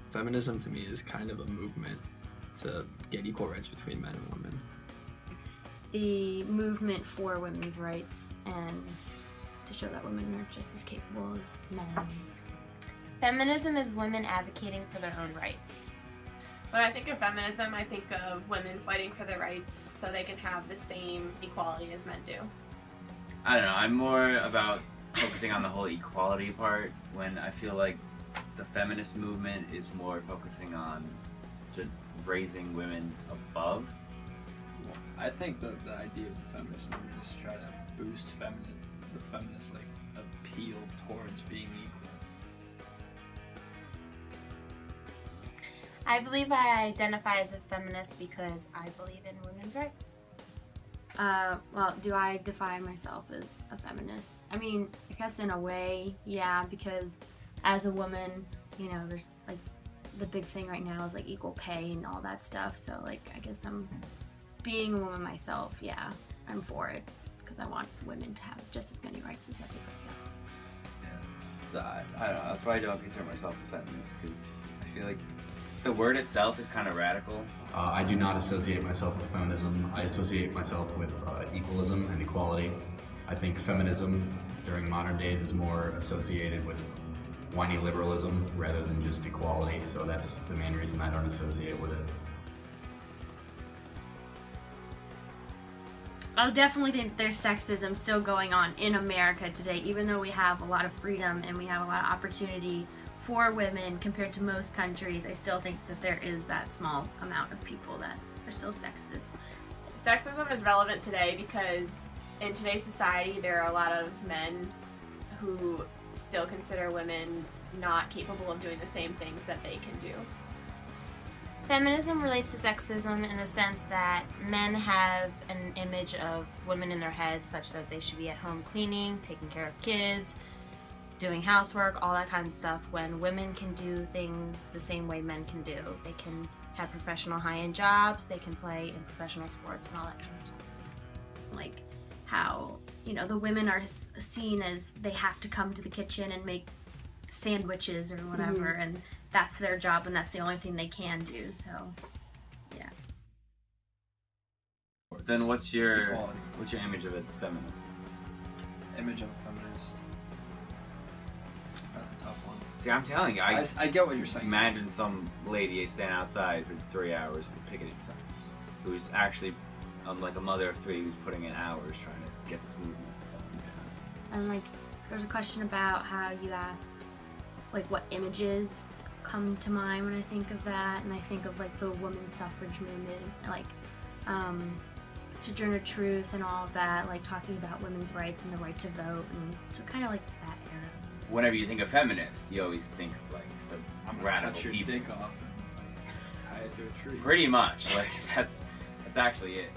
Feminism to me is kind of a movement to get equal rights between men and women. The movement for women's rights and to show that women are just as capable as men. Feminism is women advocating for their own rights. When I think of feminism, I think of women fighting for their rights so they can have the same equality as men do. I don't know, I'm more about focusing on the whole equality part, when I feel like the feminist movement is more focusing on just raising women above. I think that the idea of the feminist movement is to try to boost feminist like appeal towards being equal. I believe I identify as a feminist because I believe in women's rights. Well, do I define myself as a feminist? I mean, I guess in a way, yeah, because as a woman, you know, there's like the big thing right now is like equal pay and all that stuff. So like, I guess I'm being a woman myself, yeah, I'm for it because I want women to have just as many rights as everybody else. Yeah. So I don't know, that's why I don't consider myself a feminist, because I feel like the word itself is kind of radical. I do not associate myself with feminism. I associate myself with equalism and equality. I think feminism during modern days is more associated with whiny liberalism rather than just equality, so that's the main reason I don't associate with it. I definitely think there's sexism still going on in America today, even though we have a lot of freedom and we have a lot of opportunity for women compared to most countries. I still think that there is that small amount of people that are still sexist. Sexism is relevant today because in today's society there are a lot of men who still consider women not capable of doing the same things that they can do. Feminism relates to sexism in the sense that men have an image of women in their heads such that they should be at home cleaning, taking care of kids, doing housework, all that kind of stuff, when women can do things the same way men can do. They can have professional high-end jobs, they can play in professional sports and all that kind of stuff. Like how, you know, the women are seen as they have to come to the kitchen and make sandwiches or whatever, and that's their job and that's the only thing they can do, so yeah. Then what's your image of a feminist? Image of a feminist. That's a tough one. See, I'm telling you, I get what you're saying. imagine some lady standing outside for 3 hours picketing something, who's actually like a mother of 3 who's putting in hours trying to get this movement. And like there was a question about how you asked like what images come to mind when I think of that, and I think of like the women's suffrage movement, like Sojourner Truth and all of that, like talking about women's rights and the right to vote, and so kind of like that era. Whenever you think of feminist, you always think of like some radical cut your people. dick off and tie it to a tree. Pretty much, like that's actually it.